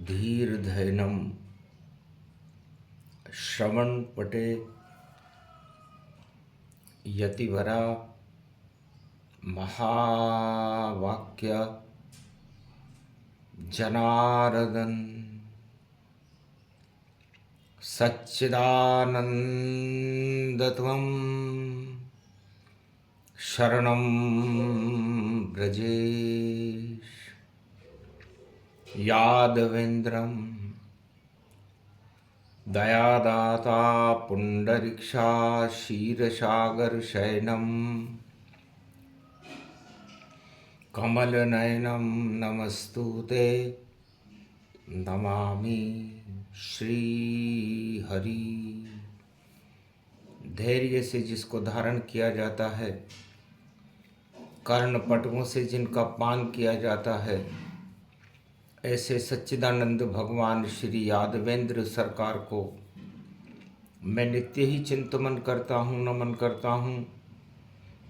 धीर्धैनं श्रवणपटे यतिवरा महावाक्य जनार्दन सच्चिदानन्दत्वं शरणं ब्रजेश यादवेन्द्रं दयादाता पुण्डरीक्षा क्षीरसागरशयनं कमलनयनं नमस्तुते नमामि श्रीहरि। धैर्य से जिसको धारण किया जाता है, कर्णपटुओं से जिनका पान किया जाता है, ऐसे सच्चिदानंद भगवान श्री यादवेंद्र सरकार को मैं नित्य ही चिंतन करता हूँ, नमन करता हूँ।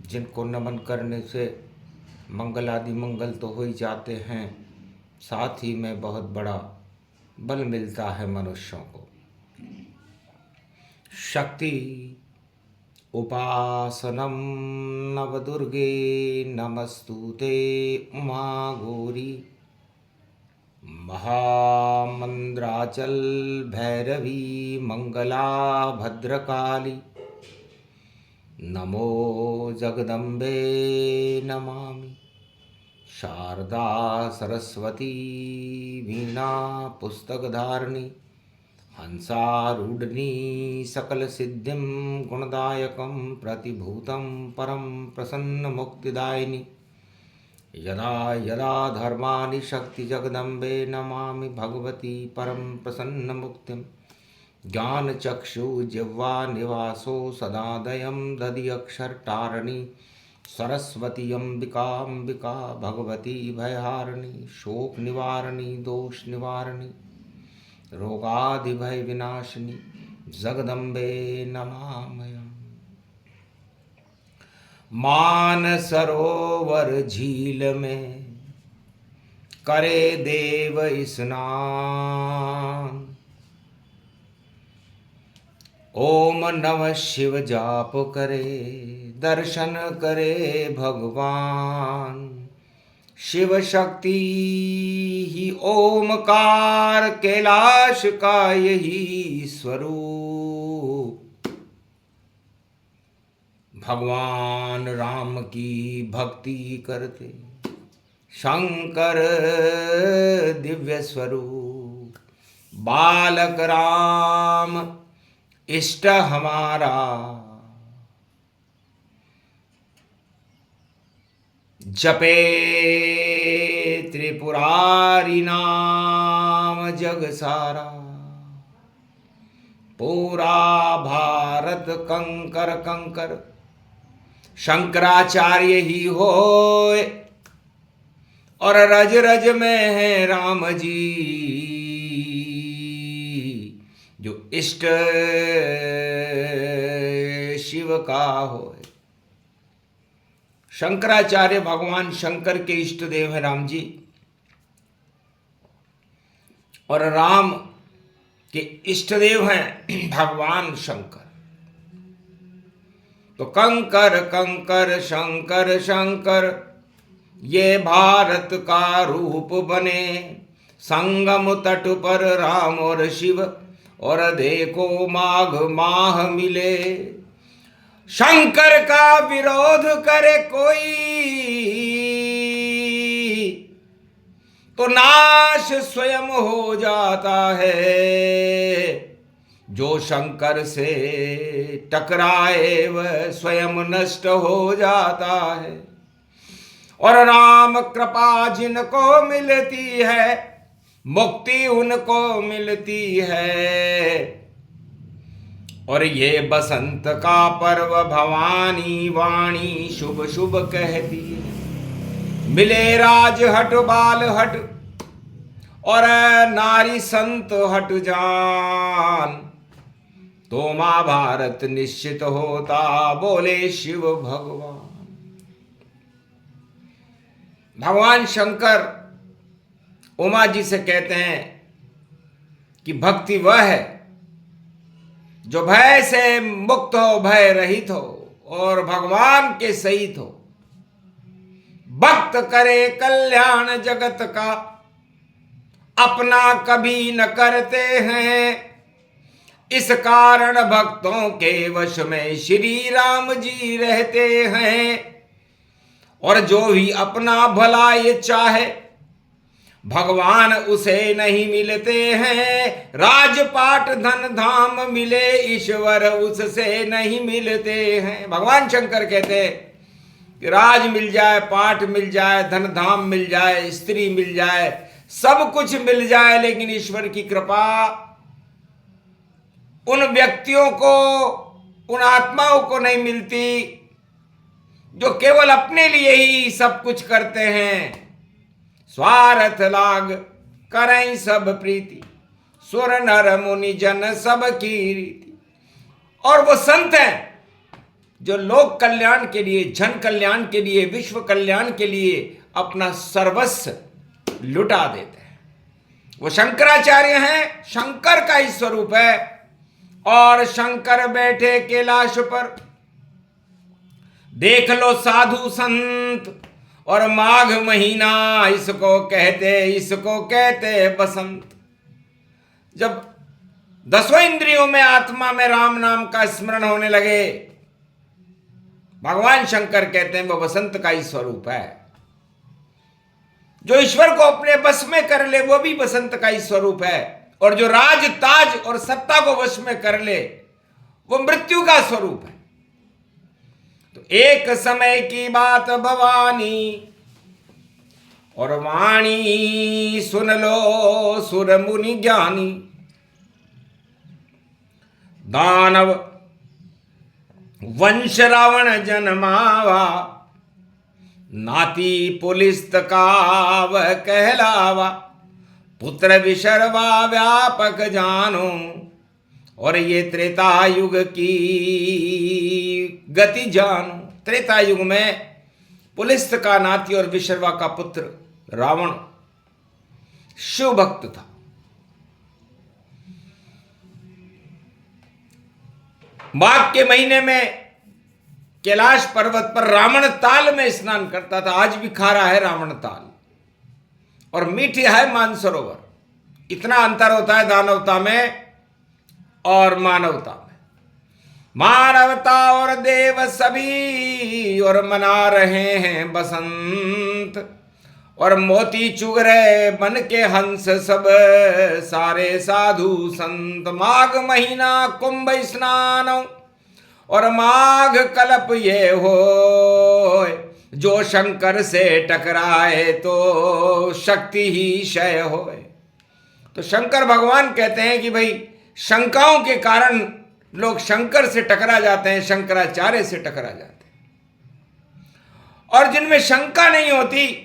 जिनको नमन करने से मंगल आदि मंगल तो हो ही जाते हैं, साथ ही में बहुत बड़ा बल मिलता है मनुष्यों को। शक्ति उपासनम नवदुर्गे नमस्तुते उमा गौरी महामंद्राचल भैरवी मंगला भद्रकाली नमो जगदम्बे नमामि। शारदा सरस्वती वीणा पुस्तकधारिणी हंसारूढनी सकल सिद्धिं गुणदायकं प्रतिभूतं परम प्रसन्न मुक्तिदायिनी यदा यदा धर्माणि शक्ति जगदम्बे नमामि भगवती परम प्रसन्न मुक्तिं। ज्ञानचक्षु जिह्वा निवासो सदादयं दधि अक्षरटारिणी सरस्वती अंबिका भगवती भयहारिणी शोक निवारिणी दोष निवारिणी रोगादिभय विनाशिनी जगदम्बे नमामयम्। मानसरोवर झील में करे देव स्नान, ओम नमः शिव जाप करे दर्शन करे भगवान। शिव शक्ति ही ओमकार कैलाश का यही स्वरूप। भगवान राम की भक्ति करते शंकर दिव्य स्वरूप। बालक राम इष्ट हमारा जपे त्रिपुरारी नाम जग सारा। पूरा भारत कंकर कंकर शंकराचार्य ही होए और रज रज में है राम जी। जो इष्ट शिव का होए। शंकराचार्य भगवान शंकर के इष्ट देव है राम जी, और राम के इष्ट देव हैं भगवान शंकर। तो कंकर कंकर शंकर शंकर ये भारत का रूप बने। संगम तट पर राम और शिव और देखो माघ माह मिले। शंकर का विरोध करे कोई तो नाश स्वयं हो जाता है। जो शंकर से टकराए वह स्वयं नष्ट हो जाता है। और राम कृपा जिनको मिलती है मुक्ति उनको मिलती है। और ये बसंत का पर्व भवानी वाणी शुभ शुभ कहती है। मिले राज हट बाल हट और नारी संत हट जान, तो महाभारत निश्चित होता बोले शिव भगवान। भगवान शंकर उमा जी से कहते हैं कि भक्ति वह है जो भय से मुक्त हो, भय रहित हो और भगवान के सहित हो। भक्त करे कल्याण जगत का, अपना कभी न करते हैं। इस कारण भक्तों के वश में श्री राम जी रहते हैं। और जो भी अपना भला ये चाहे, भगवान उसे नहीं मिलते हैं। राजपाट धन धाम मिले, ईश्वर उससे नहीं मिलते हैं। भगवान शंकर कहते हैं कि राज मिल जाए, पाठ मिल जाए, धन धाम मिल जाए, स्त्री मिल जाए, सब कुछ मिल जाए, लेकिन ईश्वर की कृपा उन व्यक्तियों को, उन आत्माओं को नहीं मिलती जो केवल अपने लिए ही सब कुछ करते हैं। स्वार्थ लाग करें सब प्रीति, सुर नर मुनि जन सब की रीति। और वो संत हैं जो लोक कल्याण के लिए, जन कल्याण के लिए, विश्व कल्याण के लिए अपना सर्वस्व लुटा देते हैं। वो शंकराचार्य हैं, शंकर का ही स्वरूप है। और शंकर बैठे कैलाश पर, देख लो साधु संत। और माघ महीना इसको कहते बसंत। जब दसों इंद्रियों में, आत्मा में राम नाम का स्मरण होने लगे, भगवान शंकर कहते हैं वो बसंत का ही स्वरूप है। जो ईश्वर को अपने बस में कर ले वो भी बसंत का ही स्वरूप है। और जो राज, ताज और सत्ता को वश में कर ले वो मृत्यु का स्वरूप है। तो एक समय की बात भवानी, और वाणी सुन लो सुर मुनि ज्ञानी। दानव वंश रावण जन्मावा, नाती पुलिस वह कहलावा। पुत्र विशर्वा व्यापक जानो, और ये त्रेता युग की गति जानो। त्रेता युग में पुलिस का नाती और विशर्वा का पुत्र रावण शिव भक्त था। माघ के महीने में कैलाश पर्वत पर रावण ताल में स्नान करता था। आज भी खारा है रावण ताल और मीठी है मानसरोवर। इतना अंतर होता है दानवता में और मानवता में। मानवता और देव सभी और मना रहे हैं बसंत। और मोती चुग रहे बन के हंस सब सारे साधु संत। माघ महीना कुंभ स्नान और माघ कल्प ये हो, जो शंकर से टकराए तो शक्ति ही क्षय होए। तो शंकर भगवान कहते हैं कि भाई शंकाओं के कारण लोग शंकर से टकरा जाते हैं, शंकराचार्य से टकरा जाते हैं। और जिनमें शंका नहीं होती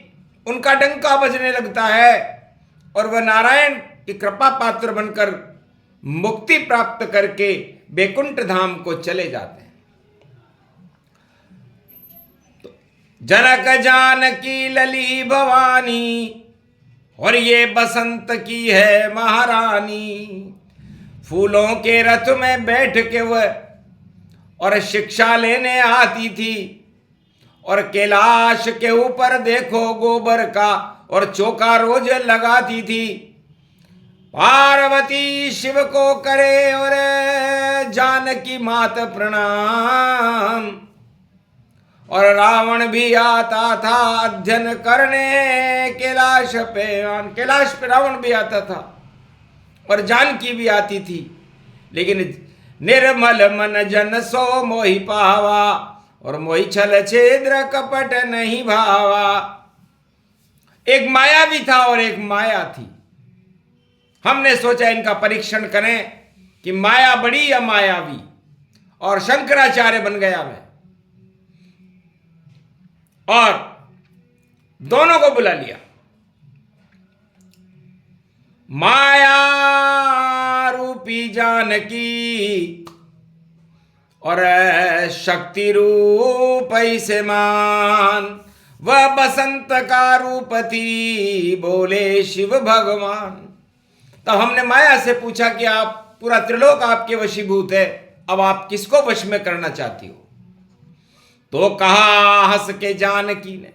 उनका डंका बजने लगता है और वह नारायण की कृपा पात्र बनकर मुक्ति प्राप्त करके बैकुंठ धाम को चले जाते हैं। तो जनक जानकी लली भवानी और ये बसंत की है महारानी। फूलों के रथ में बैठ के वह और शिक्षा लेने आती थी। और कैलाश के ऊपर देखो गोबर का और चौका रोज लगाती थी। पार्वती शिव को करे और जानकी मात प्रणाम। और रावण भी आता था अध्ययन करने कैलाश पे रावण भी आता था और जानकी भी आती थी। लेकिन निर्मल मन जन सो मोहि पावा और मोहि छल छेद्र कपट नहीं भावा। एक माया भी था और एक माया थी। हमने सोचा इनका परीक्षण करें कि माया बड़ी या मायावी, और शंकराचार्य बन गया मैं और दोनों को बुला लिया। माया रूपी जानकी और शक्ति रूप से मान। वह बसंत का रूप थी बोले शिव भगवान। तब हमने माया से पूछा कि आप पूरा त्रिलोक आपके वशीभूत है, अब आप किसको वश में करना चाहती हो? तो कहा हंस के जानकी ने,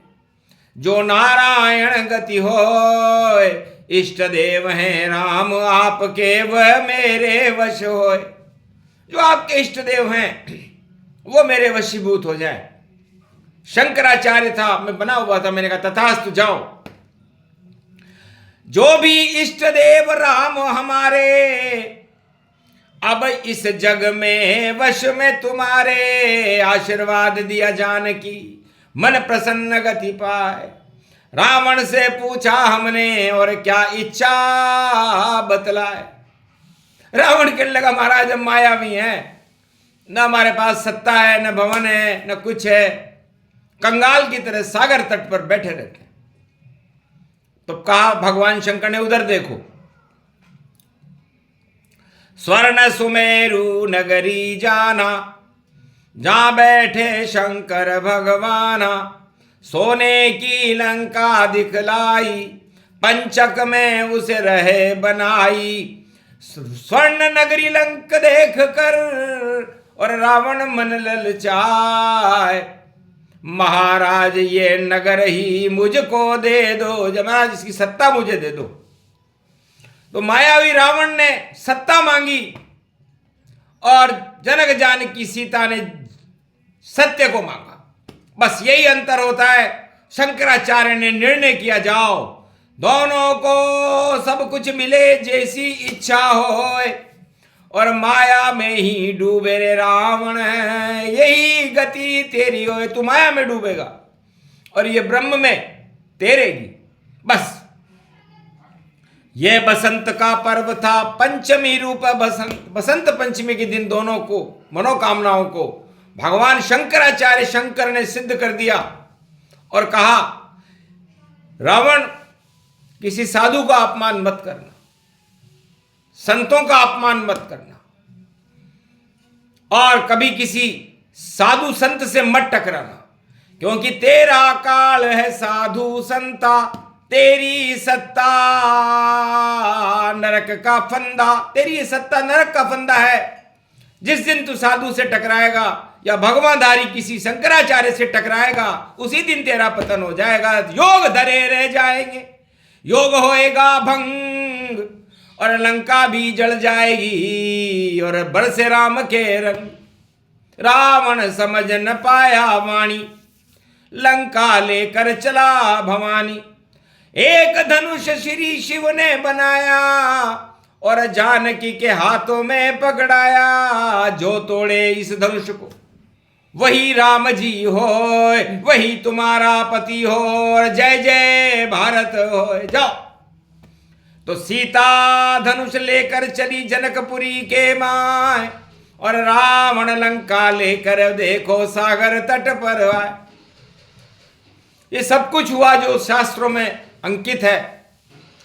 जो नारायण गति होय, इष्ट देव हैं राम आपके वह मेरे वश होय। जो आपके इष्ट देव हैं वो मेरे वशीभूत हो जाए। शंकराचार्य था, मैं बना हुआ था, मैंने कहा तथास्तु जाओ। जो भी इष्ट देव राम हमारे, अब इस जग में वश में तुम्हारे। आशीर्वाद दिया जानकी, मन प्रसन्न गति पाए। रावण से पूछा हमने, और क्या इच्छा बतलाए। रावण कहने लगा, महाराज हम मायावी हैं, न हमारे पास सत्ता है, न भवन है, न कुछ है, कंगाल की तरह सागर तट पर बैठे रहते। तो कहा भगवान शंकर ने, उधर देखो, स्वर्ण सुमेरु नगरी जाना, जहां बैठे शंकर भगवाना। सोने की लंका दिखलाई, पंचक में उसे रहे बनाई। स्वर्ण नगरी लंक देख कर और रावण मन ललचाए। महाराज ये नगर ही मुझको दे दो, जब महाराज इसकी सत्ता मुझे दे दो। तो मायावी रावण ने सत्ता मांगी और जनक जानकी सीता ने सत्य को मांगा। बस यही अंतर होता है। शंकराचार्य ने निर्णय किया, जाओ दोनों को सब कुछ मिले जैसी इच्छा होए, और माया में ही डूबे रे रावण है, यही गति तेरी होए। तू माया में डूबेगा और ये ब्रह्म में तेरेगी। बस ये बसंत का पर्व था, पंचमी रूप बसंत। बसंत पंचमी के दिन दोनों को मनोकामनाओं को भगवान शंकराचार्य शंकर ने सिद्ध कर दिया और कहा, रावण किसी साधु का अपमान मत करना, संतों का अपमान मत करना, और कभी किसी साधु संत से मत टकराना, क्योंकि तेरा काल है साधु संता, तेरी सत्ता नरक का फंदा। तेरी ये सत्ता नरक का फंदा है। जिस दिन तू साधु से टकराएगा या भगवानधारी किसी शंकराचार्य से टकराएगा, उसी दिन तेरा पतन हो जाएगा। योग धरे रह जाएंगे, योग होएगा भंग, और लंका भी जल जाएगी और बरसे राम के रंग। रावण समझ न पाया वाणी, लंका लेकर चला भवानी। एक धनुष श्री शिव ने बनाया और जानकी के हाथों में पकड़ाया। जो तोड़े इस धनुष को वही राम जी हो, वही तुम्हारा पति हो, और जय जय भारत हो। जाओ। तो सीता धनुष लेकर चली जनकपुरी के माय, और रावण लंका लेकर देखो सागर तट पर आए। ये सब कुछ हुआ जो शास्त्रों में अंकित है।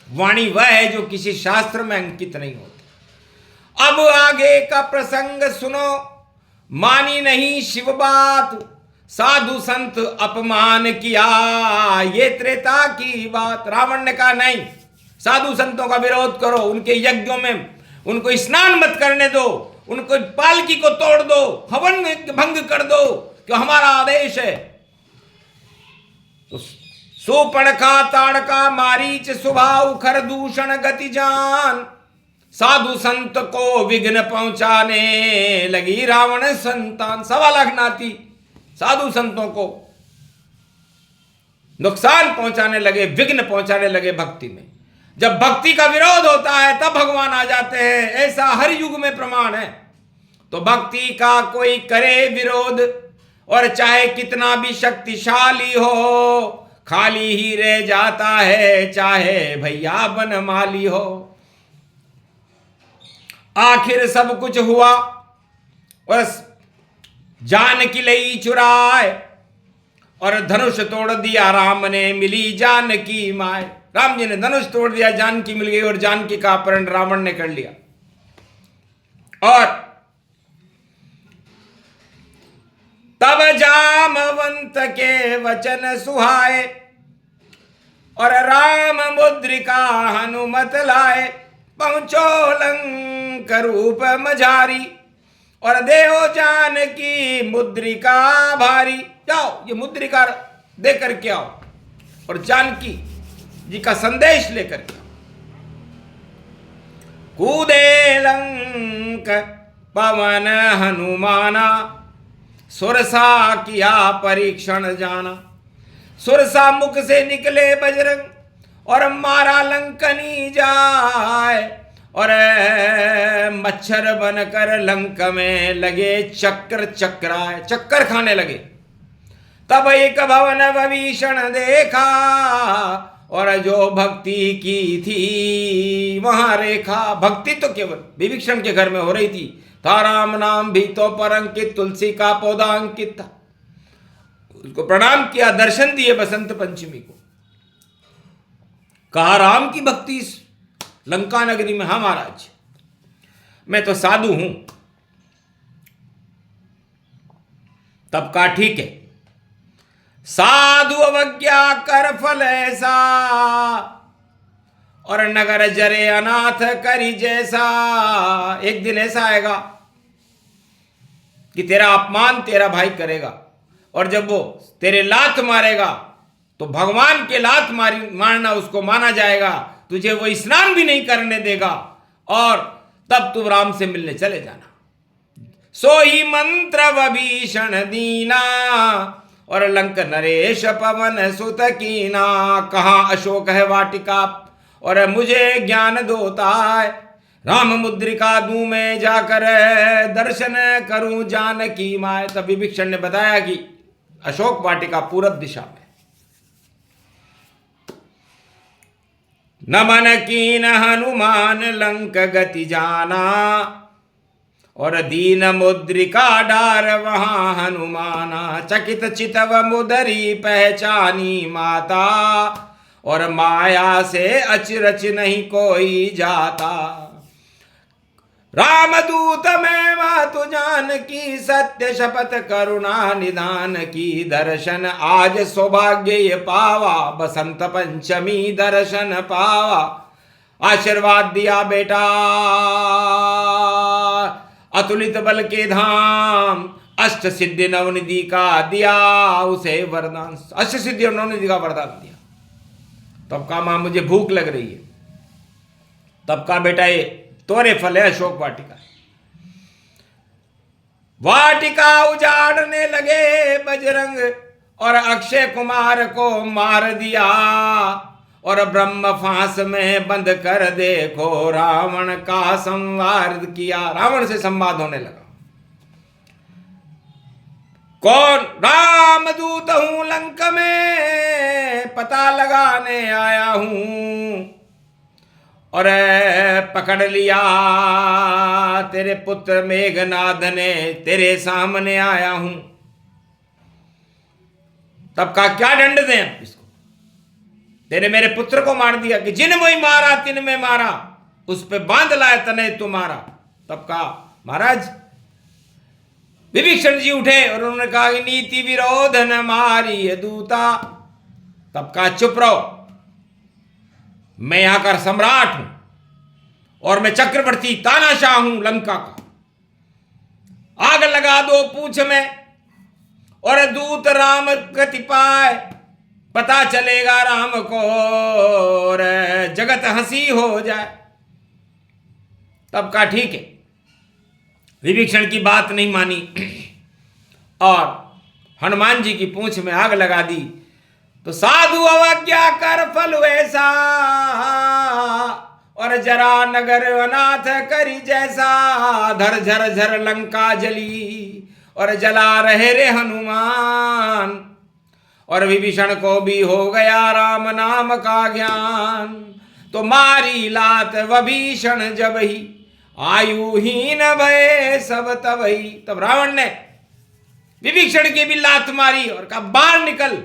वाणी वह है जो किसी शास्त्र में अंकित नहीं होती। अब आगे का प्रसंग सुनो, मानी नहीं शिव बात, साधु संत अपमान किया, ये त्रेता की बात। रावण ने कहा, नहीं, साधु संतों का विरोध करो, उनके यज्ञों में उनको स्नान मत करने दो, उनको पालकी को तोड़ दो, हवन भंग कर दो, क्यों हमारा आदेश है। तो सुपर्णखा ताड़का मारीच स्वभाव खर दूषण गति जान, साधु संत को विघ्न पहुंचाने लगी रावण संतान। 1.25 लाख नाती साधु संतों को नुकसान पहुंचाने लगे, विघ्न पहुंचाने लगे भक्ति में। जब भक्ति का विरोध होता है तब भगवान आ जाते हैं, ऐसा हर युग में प्रमाण है। तो भक्ति का कोई करे विरोध, और चाहे कितना भी शक्तिशाली हो, खाली ही रह जाता है, चाहे भैया बनमाली हो। आखिर सब कुछ हुआ और जानकी लई चुराए, और धनुष तोड़ दिया राम ने, मिली जानकी माय। राम जी ने धनुष तोड़ दिया, जानकी मिल गई, और जानकी का अपहरण रावण ने कर लिया। और तब जामवंत के वचन सुहाए, और राम मुद्रिका हनुमत लाए। पहुंचो लंक रूप मझारी और देहो जानकी मुद्रिका भारी। जाओ ये मुद्रिका दे करके आओ और जानकी जी का संदेश लेकर के आओ। कूदे लंक पवन हनुमाना सुरसा किया परीक्षण जाना। सुरसा मुख से निकले बजरंग और मारा लंकनी जाए और मच्छर बनकर लंक में लगे चक्कर चक्राए, चक्कर खाने लगे। तब एक भवन विभीषण देखा और जो भक्ति की थी वहां रेखा। भक्ति तो केवल विभीषण के घर में हो रही थी। था राम नाम भी तो पर अंकित, तुलसी का पौधा अंकित था। उसको प्रणाम किया, दर्शन दिए बसंत पंचमी को। कहा राम की भक्ति इस लंका नगरी में। हाँ महाराज, मैं तो साधु हूं। तब कहा ठीक है, साधु अवज्ञा कर फल ऐसा और नगर जरे अनाथ करी जैसा। एक दिन ऐसा आएगा कि तेरा अपमान तेरा भाई करेगा और जब वो तेरे लात मारेगा तो भगवान के लात मारना उसको माना जाएगा। तुझे वो स्नान भी नहीं करने देगा और तब तू राम से मिलने चले जाना। सो ही मंत्र विभीषण दीना और लंक नरेश पवन सुत कीना। कहाँ अशोक है वाटिका और मुझे ज्ञान दोता है। राम मुद्रिका दूं मैं जाकर दर्शन करूं जानकी माय। तब विभीषण ने बताया कि अशोक वाटिका पूरब दिशा में। नमन कीन हनुमान लंक गति जाना और दीन मुद्रिका डार वहां हनुमाना। चकित चितव मुदरी पहचानी माता और माया से अचरच नहीं कोई जाता। रामदूत में मातु जान की सत्य शपथ करुणा निदान की। दर्शन आज सौभाग्य ये पावा बसंत पंचमी दर्शन पावा। आशीर्वाद दिया बेटा अतुलित बल के धाम। अष्ट सिद्धि नवनिधि का दिया उसे वरदान। अष्ट सिद्धि और नवनिधि का वरदान दिया। तब कहा मां मुझे भूख लग रही है। तब कहा बेटा ये तोरे फल है अशोक वाटिका। वाटिका उजाड़ने लगे बजरंग और अक्षय कुमार को मार दिया और ब्रह्म फांस में बंद कर देखो रावण का संवार किया। रावण से संवाद होने लगा। कौन? रामदूत हूं लंक में पता लगाने आया हूं और पकड़ लिया तेरे पुत्र मेघनाद ने तेरे सामने आया हूं। तब कहा क्या दंड दें इसको? तेरे मेरे पुत्र को मार दिया कि जिन में मारा तिन में मारा, उस पे बांध लाया तने तुम्हारा। तब कहा महाराज विभीषण जी उठे और उन्होंने कहा कि नीति विरोध न मारी दूता। तब कहा चुप रहो, मैं यहां का सम्राट हूं और मैं चक्रवर्ती तानाशाह हूं लंका का। आग लगा दो पूछ में और दूत राम गति पाए। पता चलेगा राम को और जगत हंसी हो जाए। तब कहा ठीक है। विभीषण की बात नहीं मानी और हनुमान जी की पूंछ में आग लगा दी। तो साधु अवज्ञा कर फल वैसा और जरा नगर अनाथ करी जैसा। धर झर झर लंका जली और जला रहे रे हनुमान। और विभीषण को भी हो गया राम नाम का ज्ञान। तो मारी लात विभीषण जब ही आयुहीन भय सब तबही। तब रावण ने विभीषण की भी लात मारी और कहा बाहर निकल,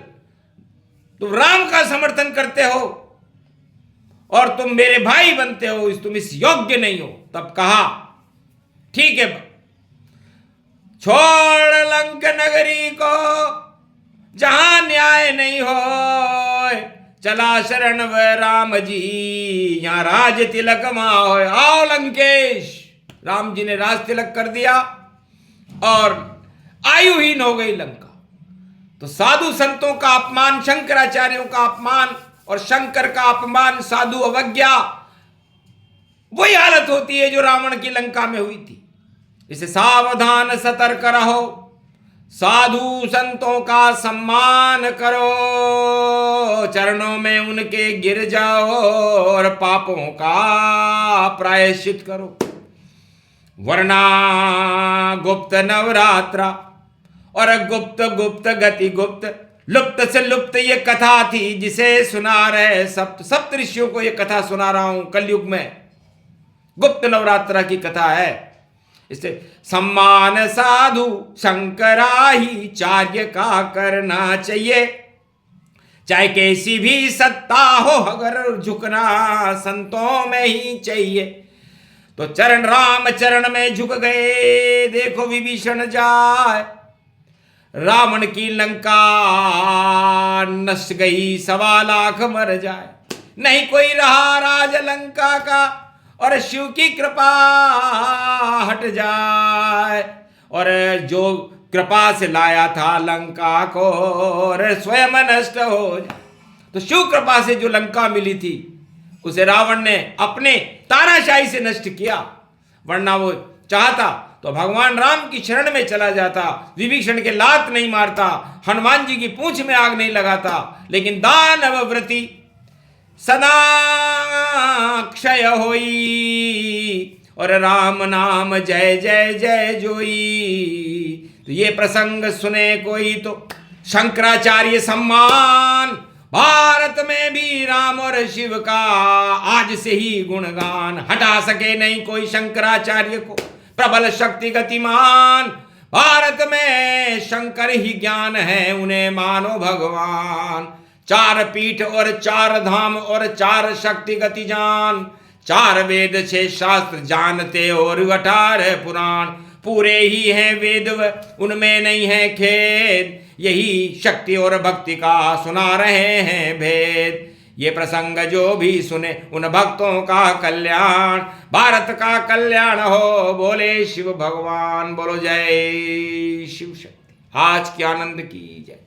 तुम राम का समर्थन करते हो और तुम मेरे भाई बनते हो, तुम इस योग्य नहीं हो। तब कहा ठीक है, छोड़ लंक नगरी को जहां न्याय नहीं हो। चला शरण व राम जी, यहाँ राज तिलक माहो, आओ लंकेश। राम जी ने राज तिलक कर दिया और आयुहीन हो गई लंका। तो साधु संतों का अपमान, शंकराचार्यों का अपमान और शंकर का अपमान, साधु अवज्ञा, वही हालत होती है जो रावण की लंका में हुई थी। इसे सावधान सतर्क रहो, साधु संतों का सम्मान करो, चरणों में उनके गिर जाओ और पापों का प्रायश्चित करो, वरना गुप्त नवरात्रा और गुप्त गुप्त गति गुप्त, लुप्त से लुप्त ये कथा थी जिसे सुना रहे सप्त ऋषियों को ये कथा सुना रहा हूं कलयुग में। गुप्त नवरात्रा की कथा है। इसे सम्मान साधु शंकराही चार्य का करना चाहिए, चाहे कैसी भी सत्ता हो, अगर झुकना संतों में ही चाहिए। तो चरण राम चरण में झुक गए, देखो विभीषण जाए, रावण की लंका नष्ट गई, 1.25 लाख मर जाए, नहीं कोई रहा राज लंका का, और शिव की कृपा हट जाए, और जो कृपा से लाया था लंका को और स्वयं नष्ट हो जाए। तो शिव कृपा से जो लंका मिली थी उसे रावण ने अपने तानाशाही से नष्ट किया, वरना वो चाहता तो भगवान राम की शरण में चला जाता, विभीषण के लात नहीं मारता, हनुमान जी की पूंछ में आग नहीं लगाता, लेकिन दानव व्रति सदा क्षय होई, और राम नाम जय जय जय जोई। तो ये प्रसंग सुने कोई तो शंकराचार्य सम्मान, भारत में भी राम और शिव का आज से ही गुणगान, हटा सके नहीं कोई शंकराचार्य को, प्रबल शक्ति गतिमान, भारत में शंकर ही ज्ञान है, उन्हें मानो भगवान। 4 पीठ और 4 धाम और 4 शक्ति गति जान, 4 वेद 6 शास्त्र जानते और 18 पुराण, पूरे ही हैं वेद उनमें नहीं है खेद, यही शक्ति और भक्ति का सुना रहे हैं भेद। ये प्रसंग जो भी सुने उन भक्तों का कल्याण, भारत का कल्याण हो, बोले शिव भगवान, बोलो जय शिव शक्ति। आज के आनंद की जय।